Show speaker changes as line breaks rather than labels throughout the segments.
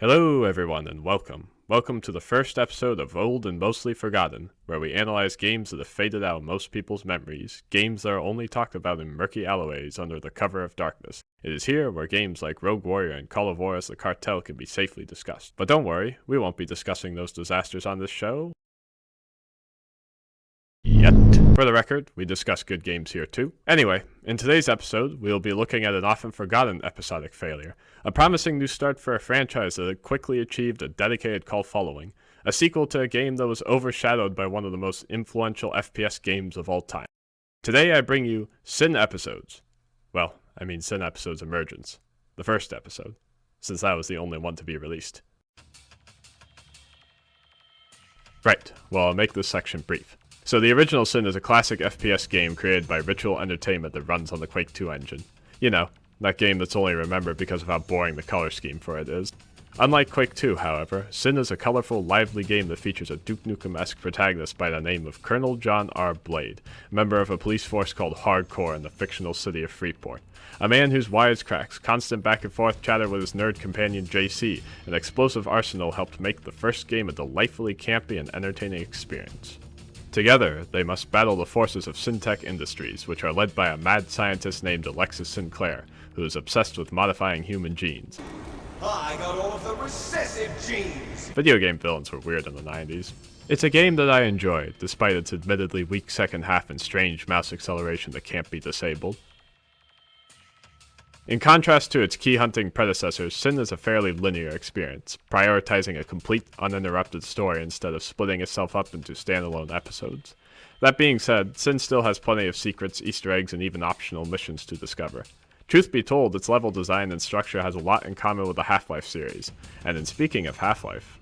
Hello everyone and welcome. Welcome to the first episode of Old and Mostly Forgotten, where we analyze games that have faded out of most people's memories, games that are only talked about in murky alleyways under the cover of darkness. It is here where games like Rogue Warrior and Call of Juarez the Cartel can be safely discussed. But don't worry, we won't be discussing those disasters on this show yet. For the record, we discuss good games here too. Anyway, in today's episode, we will be looking at an often forgotten episodic failure, a promising new start for a franchise that had quickly achieved a dedicated cult following, a sequel to a game that was overshadowed by one of the most influential FPS games of all time. Today I bring you SiN Episodes. Well, I mean SiN Episodes Emergence, the first episode, since that was the only one to be released. Right, well I'll make this section brief. So the original SiN is a classic FPS game created by Ritual Entertainment that runs on the Quake 2 engine. You know, that game that's only remembered because of how boring the color scheme for it is. Unlike Quake 2, however, SiN is a colorful, lively game that features a Duke Nukem-esque protagonist by the name of Colonel John R. Blade, member of a police force called Hardcore in the fictional city of Freeport. A man whose wisecracks, constant back-and-forth chatter with his nerd companion JC, and explosive arsenal helped make the first game a delightfully campy and entertaining experience. Together, they must battle the forces of SiNTech Industries, which are led by a mad scientist named Alexis Sinclair, who is obsessed with modifying human genes.
I got all of the recessive genes!
Video game villains were weird in the 90s. It's a game that I enjoyed, despite its admittedly weak second half and strange mouse acceleration that can't be disabled. In contrast to its key-hunting predecessors, SiN is a fairly linear experience, prioritizing a complete, uninterrupted story instead of splitting itself up into standalone episodes. That being said, SiN still has plenty of secrets, Easter eggs, and even optional missions to discover. Truth be told, its level design and structure has a lot in common with the Half-Life series, and in speaking of Half-Life...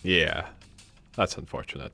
yeah, that's unfortunate.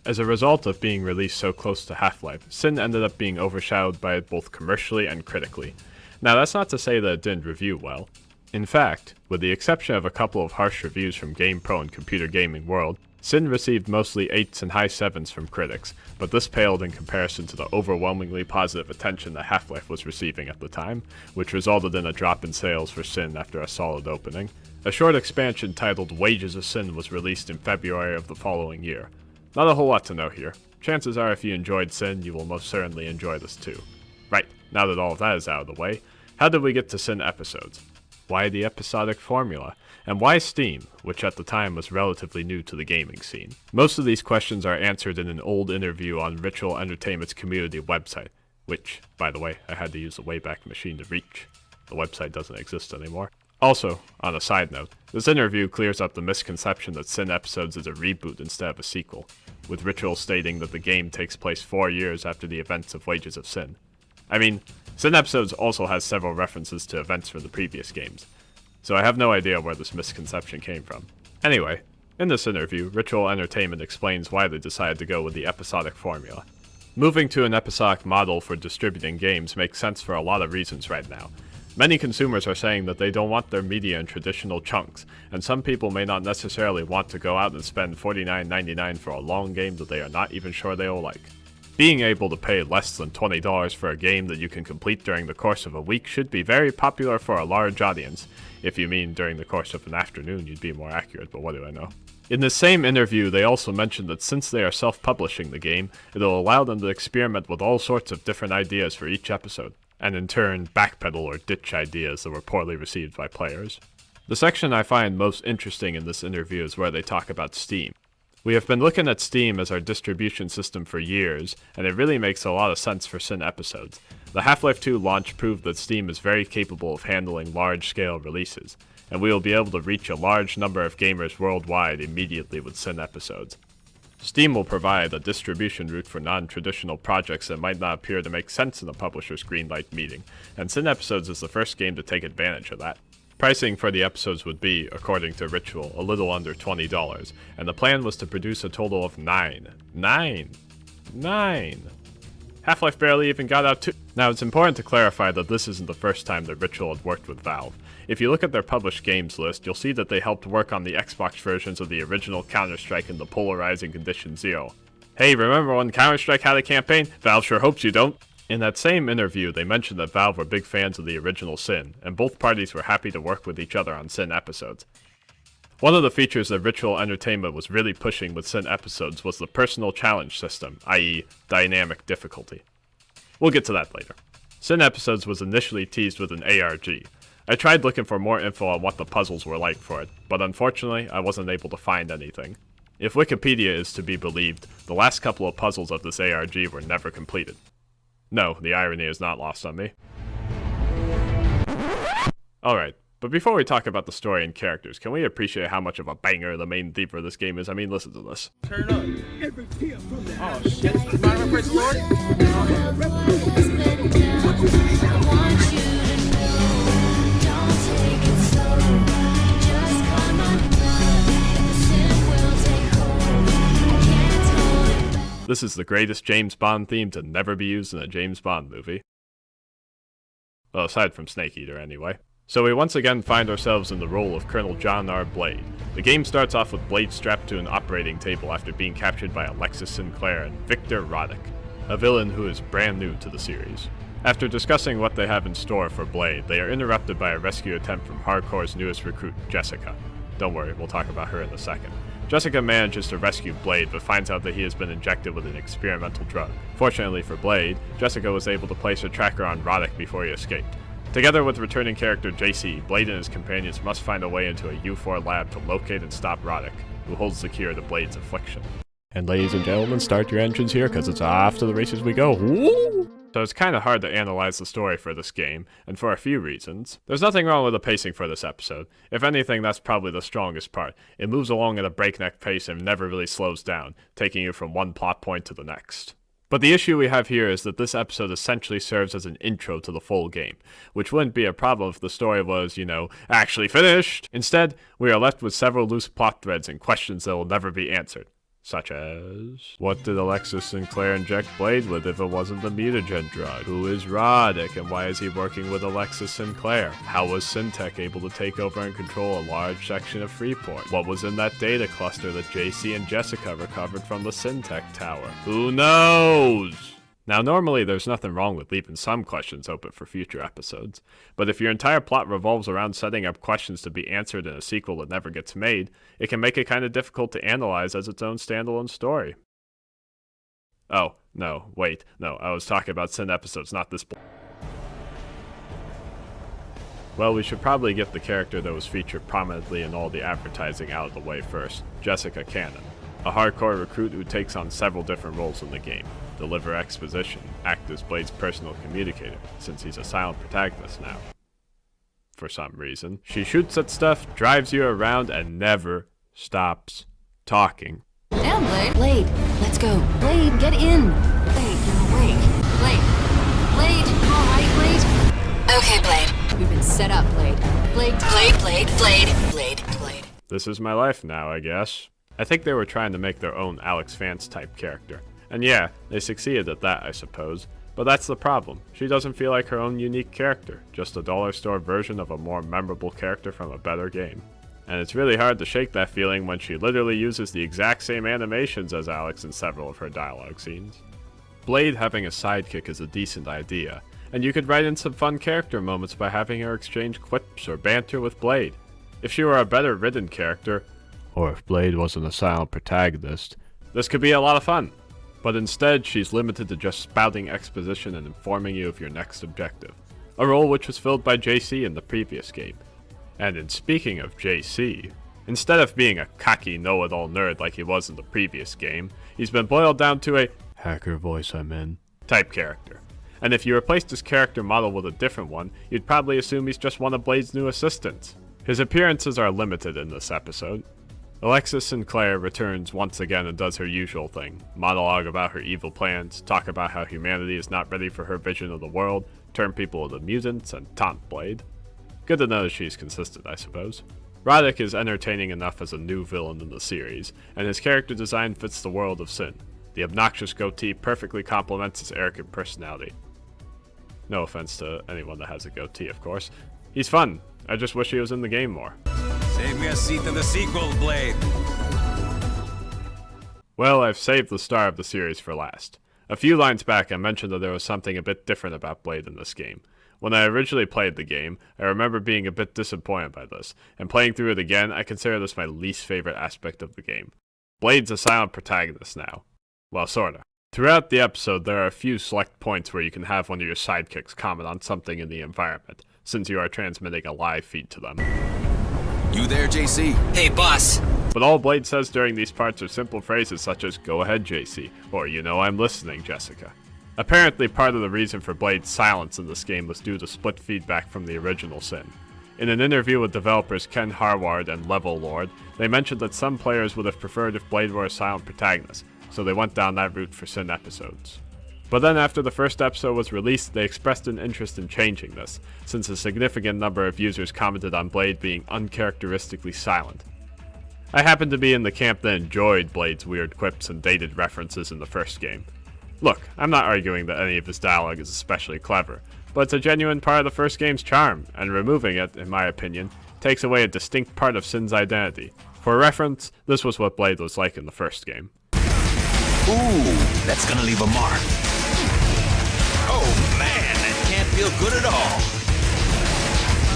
As a result of being released so close to Half-Life, SiN ended up being overshadowed by it both commercially and critically. Now that's not to say that it didn't review well. In fact, with the exception of a couple of harsh reviews from GamePro and Computer Gaming World, SiN received mostly 8s and high 7s from critics, but this paled in comparison to the overwhelmingly positive attention that Half-Life was receiving at the time, which resulted in a drop in sales for SiN after a solid opening. A short expansion titled Wages of SiN was released in February of the following year. Not a whole lot to know here. Chances are if you enjoyed SiN, you will most certainly enjoy this too. Right, now that all of that is out of the way, how did we get to SiN Episodes? Why the episodic formula? And why Steam, which at the time was relatively new to the gaming scene? Most of these questions are answered in an old interview on Ritual Entertainment's community website, which, by the way, I had to use the Wayback Machine to reach. The website doesn't exist anymore. Also, on a side note, this interview clears up the misconception that SiN Episodes is a reboot instead of a sequel, with Ritual stating that the game takes place 4 years after the events of Wages of SiN. I mean, SiN Episodes also has several references to events from the previous games, so I have no idea where this misconception came from. Anyway, in this interview, Ritual Entertainment explains why they decided to go with the episodic formula. Moving to an episodic model for distributing games makes sense for a lot of reasons right now. Many consumers are saying that they don't want their media in traditional chunks, and some people may not necessarily want to go out and spend $49.99 for a long game that they are not even sure they will like. Being able to pay less than $20 for a game that you can complete during the course of a week should be very popular for a large audience. If you mean during the course of an afternoon, you'd be more accurate, but what do I know? In the same interview, they also mentioned that since they are self-publishing the game, it'll allow them to experiment with all sorts of different ideas for each episode, and in turn, backpedal or ditch ideas that were poorly received by players. The section I find most interesting in this interview is where they talk about Steam. We have been looking at Steam as our distribution system for years, and it really makes a lot of sense for SiN Episodes. The Half-Life 2 launch proved that Steam is very capable of handling large-scale releases, and we will be able to reach a large number of gamers worldwide immediately with SiN Episodes. Steam will provide a distribution route for non-traditional projects that might not appear to make sense in a publisher's greenlight meeting, and SiN Episodes is the first game to take advantage of that. Pricing for the episodes would be, according to Ritual, a little under $20, and the plan was to produce a total of 9. 9! Half-Life barely even got out 2. Now, it's important to clarify that this isn't the first time that Ritual had worked with Valve. If you look at their published games list, you'll see that they helped work on the Xbox versions of the original Counter-Strike and the Polarizing Condition Zero. Hey, remember when Counter-Strike had a campaign? Valve sure hopes you don't. In that same interview, they mentioned that Valve were big fans of the original SiN, and both parties were happy to work with each other on SiN Episodes. One of the features that Ritual Entertainment was really pushing with SiN episodes was the personal challenge system, i.e. dynamic difficulty. We'll get to that later. SiN episodes was initially teased with an ARG. I tried looking for more info on what the puzzles were like for it, but unfortunately I wasn't able to find anything. If Wikipedia is to be believed, the last couple of puzzles of this ARG were never completed. No, the irony is not lost on me. Alright, but before we talk about the story and characters, can we appreciate how much of a banger the main theme for this game is? I mean, listen to this.
Turn up. Oh shit. Mind if I praise the Lord?
This is the greatest James Bond theme to never be used in a James Bond movie. Well, aside from Snake Eater, anyway. So we once again find ourselves in the role of Colonel John R. Blade. The game starts off with Blade strapped to an operating table after being captured by Alexis Sinclair and Victor Roddick, a villain who is brand new to the series. After discussing what they have in store for Blade, they are interrupted by a rescue attempt from Hardcore's newest recruit, Jessica. Don't worry, we'll talk about her in a second. Jessica manages to rescue Blade, but finds out that he has been injected with an experimental drug. Fortunately for Blade, Jessica was able to place her tracker on Roddick before he escaped. Together with returning character JC, Blade and his companions must find a way into a U4 lab to locate and stop Roddick, who holds the cure to Blade's affliction. And ladies and gentlemen, start your engines here, because it's off to the races we go. Woo! So it's kind of hard to analyze the story for this game, and for a few reasons. There's nothing wrong with the pacing for this episode. If anything, that's probably the strongest part. It moves along at a breakneck pace and never really slows down, taking you from one plot point to the next. But the issue we have here is that this episode essentially serves as an intro to the full game, which wouldn't be a problem if the story was, actually finished. Instead, we are left with several loose plot threads and questions that will never be answered. Such as, what did Alexis Sinclair inject Blade with if it wasn't the mutagen drug? Who is Roddick and why is he working with Alexis Sinclair? How was Syntech able to take over and control a large section of Freeport? What was in that data cluster that JC and Jessica recovered from the Syntech tower? Who knows? Now, normally there's nothing wrong with leaving some questions open for future episodes, but if your entire plot revolves around setting up questions to be answered in a sequel that never gets made, it can make it kind of difficult to analyze as its own standalone story. Oh, no, wait, no, I was talking about SiN episodes, not this. Well, we should probably get the character that was featured prominently in all the advertising out of the way first, Jessica Cannon, a hardcore recruit who takes on several different roles in the game. Deliver exposition, act as Blade's personal communicator, since he's a silent protagonist now. For some reason. She shoots at stuff, drives you around, and never stops talking.
Damn, Blade! Blade, let's go. Blade, get in! Blade, you're awake. Blade! Blade, you alright, Blade? Okay, Blade. We've been set up, Blade. Blade.
This is my life now, I guess. I think they were trying to make their own Alex Vance type character. And yeah, they succeeded at that, I suppose. But that's the problem. She doesn't feel like her own unique character, just a dollar store version of a more memorable character from a better game. And it's really hard to shake that feeling when she literally uses the exact same animations as Alex in several of her dialogue scenes. Blade having a sidekick is a decent idea, and you could write in some fun character moments by having her exchange quips or banter with Blade. If she were a better written character, or if Blade wasn't a silent protagonist, this could be a lot of fun. But instead, she's limited to just spouting exposition and informing you of your next objective, a role which was filled by JC in the previous game. And in speaking of JC, instead of being a cocky know-it-all nerd like he was in the previous game, he's been boiled down to a hacker voice I'm in type character. And if you replaced his character model with a different one, you'd probably assume he's just one of Blade's new assistants. His appearances are limited in this episode. Alexis Sinclair returns once again and does her usual thing, monologue about her evil plans, talk about how humanity is not ready for her vision of the world, turn people into mutants, and taunt Blade. Good to know she's consistent, I suppose. Roddick is entertaining enough as a new villain in the series, and his character design fits the world of SiN. The obnoxious goatee perfectly complements his arrogant personality. No offense to anyone that has a goatee, of course. He's fun. I just wish he was in the game more.
Save me a seat in the sequel, Blade.
Well, I've saved the star of the series for last. A few lines back, I mentioned that there was something a bit different about Blade in this game. When I originally played the game, I remember being a bit disappointed by this, and playing through it again, I consider this my least favorite aspect of the game. Blade's a silent protagonist now. Well, sorta. Throughout the episode, there are a few select points where you can have one of your sidekicks comment on something in the environment, since you are transmitting a live feed to them.
You there, JC?
Hey, boss.
But all Blade says during these parts are simple phrases such as, "Go ahead, JC," or "You know I'm listening, Jessica." Apparently, part of the reason for Blade's silence in this game was due to split feedback from the original SiN. In an interview with developers Ken Harward and Level Lord, they mentioned that some players would have preferred if Blade were a silent protagonist, so they went down that route for SiN episodes. But then after the first episode was released, they expressed an interest in changing this, since a significant number of users commented on Blade being uncharacteristically silent. I happen to be in the camp that enjoyed Blade's weird quips and dated references in the first game. Look, I'm not arguing that any of his dialogue is especially clever, but it's a genuine part of the first game's charm, and removing it, in my opinion, takes away a distinct part of SiN's identity. For reference, this was what Blade was like in the first game.
Ooh, that's gonna leave a mark. Oh man, that can't feel good at all.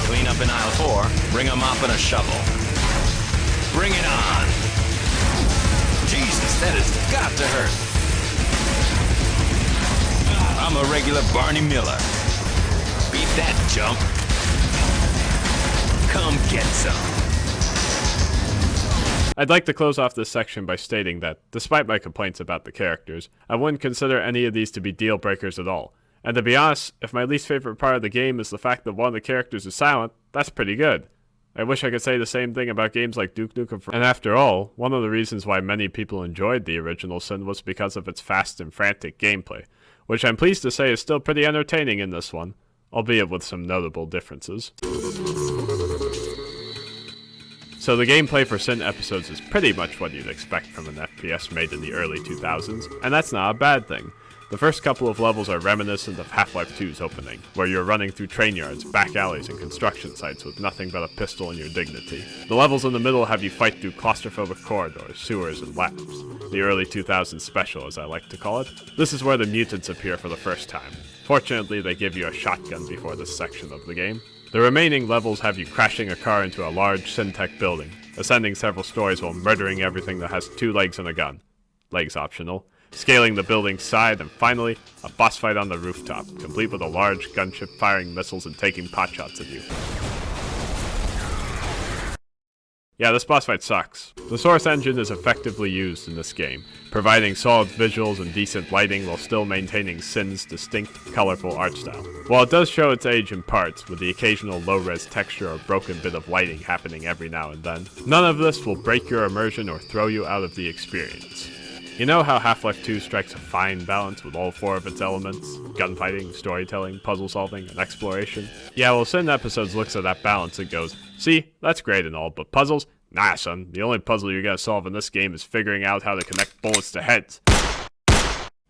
Clean up in aisle 4, bring a mop and a shovel. Bring it on. Jesus, that has got to hurt. I'm a regular Barney Miller. Beat that jump. Come get some.
I'd like to close off this section by stating that, despite my complaints about the characters, I wouldn't consider any of these to be deal breakers at all. And to be honest, if my least favorite part of the game is the fact that one of the characters is silent, that's pretty good. I wish I could say the same thing about games like Duke Nukem. And after all, one of the reasons why many people enjoyed the original SiN was because of its fast and frantic gameplay, which I'm pleased to say is still pretty entertaining in this one, albeit with some notable differences. So the gameplay for SiN episodes is pretty much what you'd expect from an FPS made in the early 2000s, and that's not a bad thing. The first couple of levels are reminiscent of Half-Life 2's opening, where you're running through train yards, back alleys, and construction sites with nothing but a pistol and your dignity. The levels in the middle have you fight through claustrophobic corridors, sewers, and labs. The early 2000s special, as I like to call it. This is where the mutants appear for the first time. Fortunately, they give you a shotgun before this section of the game. The remaining levels have you crashing a car into a large SiN-Tech building, ascending several stories while murdering everything that has 2 legs and a gun. Legs optional. Scaling the building's side, and finally, a boss fight on the rooftop, complete with a large gunship firing missiles and taking potshots at you. Yeah, this boss fight sucks. The Source engine is effectively used in this game, providing solid visuals and decent lighting while still maintaining SiN's distinct, colorful art style. While it does show its age in parts, with the occasional low-res texture or broken bit of lighting happening every now and then, none of this will break your immersion or throw you out of the experience. You know how Half-Life 2 strikes a fine balance with all 4 of its elements? Gunfighting, storytelling, puzzle solving, and exploration? Yeah, well, SiN Episodes looks at that balance and goes, see, that's great and all, but puzzles? Nah, son, the only puzzle you gotta solve in this game is figuring out how to connect bullets to heads.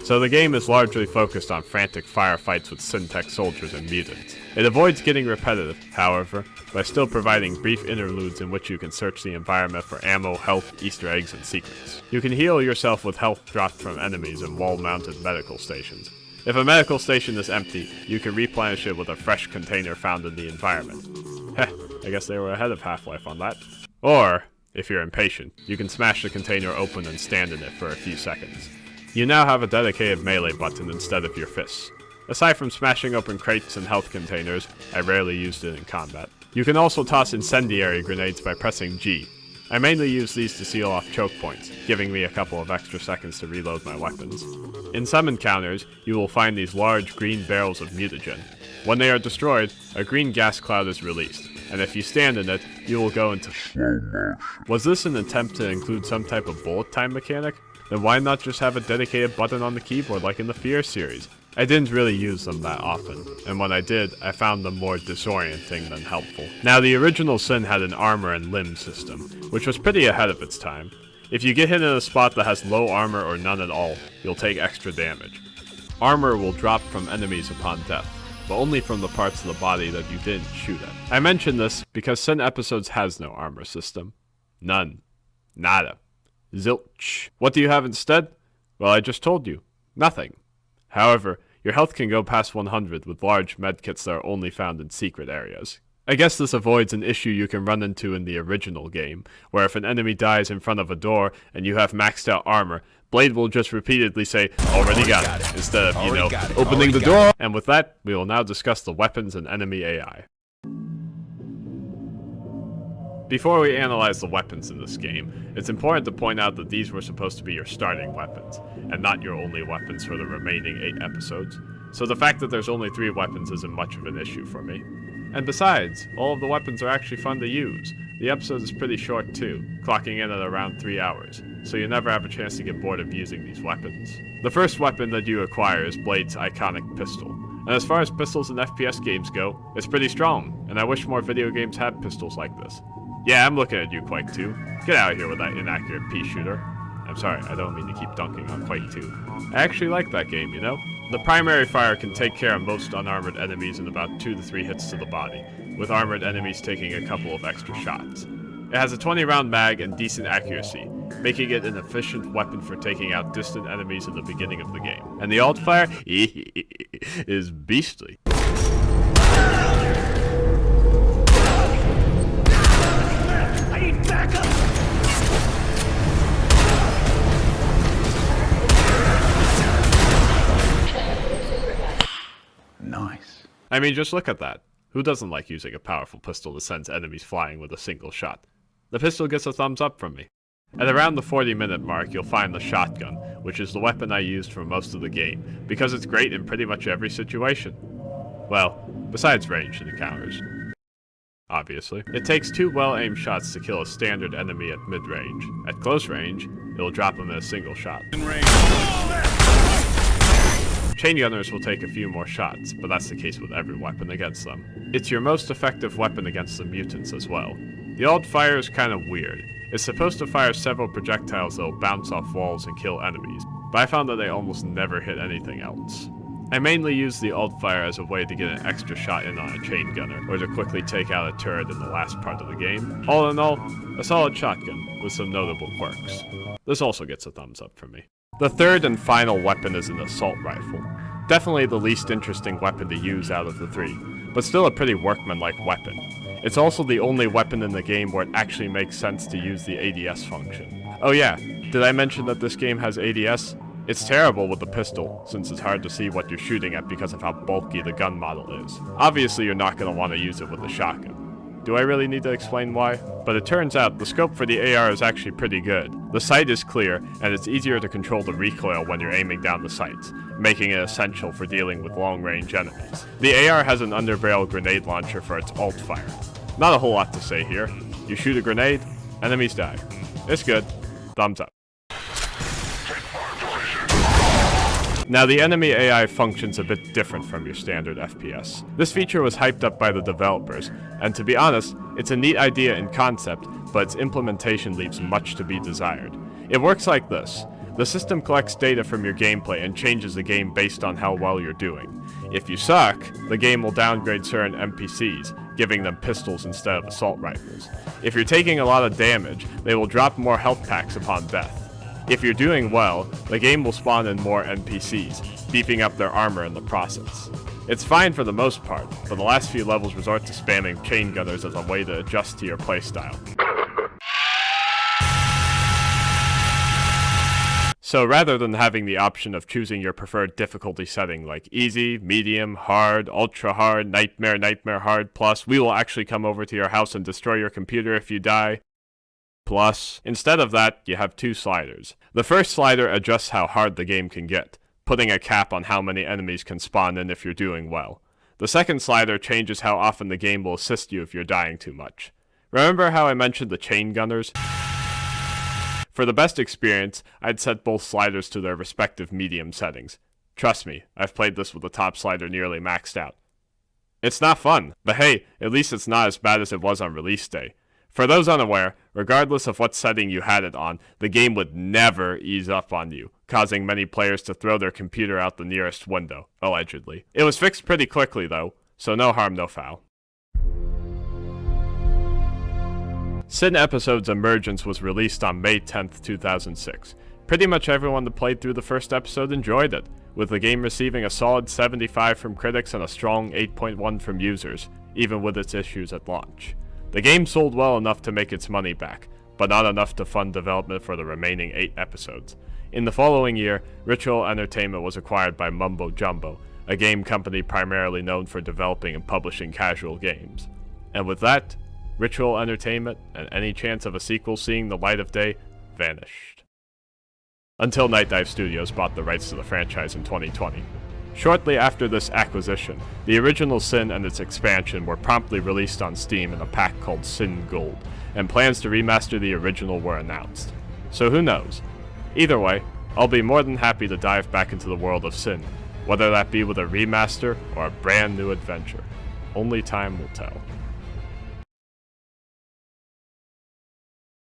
So the game is largely focused on frantic firefights with SiN-Tech soldiers and mutants. It avoids getting repetitive, however, by still providing brief interludes in which you can search the environment for ammo, health, Easter eggs, and secrets. You can heal yourself with health dropped from enemies in wall-mounted medical stations. If a medical station is empty, you can replenish it with a fresh container found in the environment. Heh, I guess they were ahead of Half-Life on that. Or, if you're impatient, you can smash the container open and stand in it for a few seconds. You now have a dedicated melee button instead of your fists. Aside from smashing open crates and health containers, I rarely used it in combat. You can also toss incendiary grenades by pressing G. I mainly use these to seal off choke points, giving me a couple of extra seconds to reload my weapons. In some encounters, you will find these large green barrels of mutagen. When they are destroyed, a green gas cloud is released, and if you stand in it, you will go into slow motion. Was this an attempt to include some type of bullet time mechanic? Then why not just have a dedicated button on the keyboard like in the Fear series? I didn't really use them that often, and when I did, I found them more disorienting than helpful. Now, the original SiN had an armor and limb system, which was pretty ahead of its time. If you get hit in a spot that has low armor or none at all, you'll take extra damage. Armor will drop from enemies upon death, but only from the parts of the body that you didn't shoot at. I mention this because SiN Episodes has no armor system. None. Nada. Zilch. What do you have instead? Well, I just told you. Nothing. However, Your health can go past 100 with large medkits that are only found in secret areas. I guess this avoids an issue you can run into in the original game, where if an enemy dies in front of a door and you have maxed out armor, Blade will just repeatedly say, already got it, instead of, opening the door. And with that, we will now discuss the weapons and enemy AI. Before we analyze the weapons in this game, it's important to point out that these were supposed to be your starting weapons, and not your only weapons for the remaining 8 episodes, so the fact that there's only 3 weapons isn't much of an issue for me. And besides, all of the weapons are actually fun to use. The episode is pretty short too, clocking in at around 3 hours, so you never have a chance to get bored of using these weapons. The first weapon that you acquire is Blade's iconic pistol, and as far as pistols in FPS games go, it's pretty strong, and I wish more video games had pistols like this. Yeah, I'm looking at you, Quake 2. Get out of here with that inaccurate pea shooter. I'm sorry, I don't mean to keep dunking on Quake 2. I actually like that game, you know? The primary fire can take care of most unarmored enemies in about 2 to 3 hits to the body, with armored enemies taking a couple of extra shots. It has a 20-round mag and decent accuracy, making it an efficient weapon for taking out distant enemies in the beginning of the game. And the alt fire is beastly.
I need backup!
Nice.
I mean, just look at that. Who doesn't like using a powerful pistol that sends enemies flying with a single shot? The pistol gets a thumbs up from me. At around the 40-minute mark, you'll find the shotgun, which is the weapon I used for most of the game, because it's great in pretty much every situation. Well, besides ranged encounters. Obviously. It takes 2 well-aimed shots to kill a standard enemy at mid-range. At close range, it'll drop them in a single shot. Chain gunners will take a few more shots, but that's the case with every weapon against them. It's your most effective weapon against the mutants as well. The alt fire is kind of weird. It's supposed to fire several projectiles that will bounce off walls and kill enemies, but I found that they almost never hit anything else. I mainly use the alt fire as a way to get an extra shot in on a chain gunner, or to quickly take out a turret in the last part of the game. All in all, a solid shotgun with some notable quirks. This also gets a thumbs up from me. The third and final weapon is an assault rifle. Definitely the least interesting weapon to use out of the 3, but still a pretty workmanlike weapon. It's also the only weapon in the game where it actually makes sense to use the ADS function. Oh yeah, did I mention that this game has ADS? It's terrible with the pistol, since it's hard to see what you're shooting at because of how bulky the gun model is. Obviously you're not going to want to use it with the shotgun. Do I really need to explain why? But it turns out the scope for the AR is actually pretty good. The sight is clear, and it's easier to control the recoil when you're aiming down the sights, making it essential for dealing with long-range enemies. The AR has an underbarrel grenade launcher for its alt fire. Not a whole lot to say here. You shoot a grenade, enemies die. It's good. Thumbs up. Now, the enemy AI functions a bit different from your standard FPS. This feature was hyped up by the developers, and to be honest, it's a neat idea in concept, but its implementation leaves much to be desired. It works like this. The system collects data from your gameplay and changes the game based on how well you're doing. If you suck, the game will downgrade certain NPCs, giving them pistols instead of assault rifles. If you're taking a lot of damage, they will drop more health packs upon death. If you're doing well, the game will spawn in more NPCs, beefing up their armor in the process. It's fine for the most part, but the last few levels resort to spamming chain gunners as a way to adjust to your playstyle. So rather than having the option of choosing your preferred difficulty setting like easy, medium, hard, ultra hard, nightmare, nightmare hard, plus, we will actually come over to your house and destroy your computer if you die, plus, instead of that, you have 2 sliders. The first slider adjusts how hard the game can get, putting a cap on how many enemies can spawn in if you're doing well. The second slider changes how often the game will assist you if you're dying too much. Remember how I mentioned the chain gunners? For the best experience, I'd set both sliders to their respective medium settings. Trust me, I've played this with the top slider nearly maxed out. It's not fun, but hey, at least it's not as bad as it was on release day. For those unaware, regardless of what setting you had it on, the game would never ease up on you, causing many players to throw their computer out the nearest window, allegedly. It was fixed pretty quickly though, so no harm, no foul. SiN Episodes Emergence was released on May 10th, 2006. Pretty much everyone that played through the first episode enjoyed it, with the game receiving a solid 75 from critics and a strong 8.1 from users, even with its issues at launch. The game sold well enough to make its money back, but not enough to fund development for the remaining 8 episodes. In the following year, Ritual Entertainment was acquired by Mumbo Jumbo, a game company primarily known for developing and publishing casual games. And with that, Ritual Entertainment and any chance of a sequel seeing the light of day vanished. Until Night Dive Studios bought the rights to the franchise in 2020. Shortly after this acquisition, the original SiN and its expansion were promptly released on Steam in a pack called SiN Gold, and plans to remaster the original were announced. So who knows? Either way, I'll be more than happy to dive back into the world of SiN, whether that be with a remaster or a brand new adventure. Only time will tell.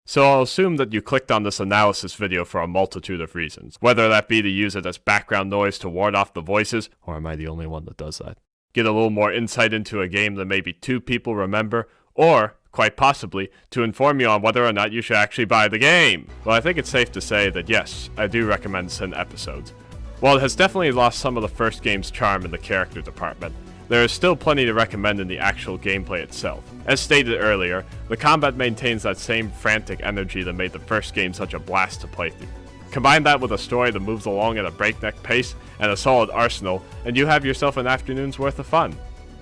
So I'll assume that you clicked on this analysis video for a multitude of reasons, whether that be to use it as background noise to ward off the voices, or am I the only one that does that? Get a little more insight into a game that maybe 2 people remember, or, quite possibly, to inform you on whether or not you should actually buy the game. Well, I think it's safe to say that yes, I do recommend SiN episodes. While it has definitely lost some of the first game's charm in the character department, there is still plenty to recommend in the actual gameplay itself. As stated earlier, the combat maintains that same frantic energy that made the first game such a blast to play through. Combine that with a story that moves along at a breakneck pace and a solid arsenal, and you have yourself an afternoon's worth of fun.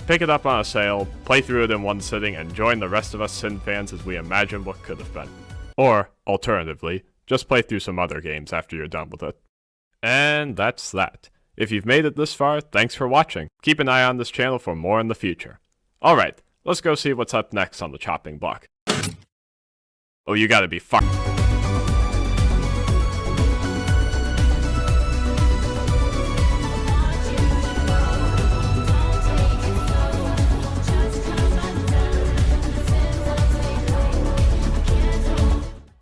Pick it up on a sale, play through it in one sitting, and join the rest of us SiN fans as we imagine what could have been. Or, alternatively, just play through some other games after you're done with it. And that's that. If you've made it this far, thanks for watching. Keep an eye on this channel for more in the future. Alright, let's go see what's up next on the chopping block. Oh, you gotta be fucked.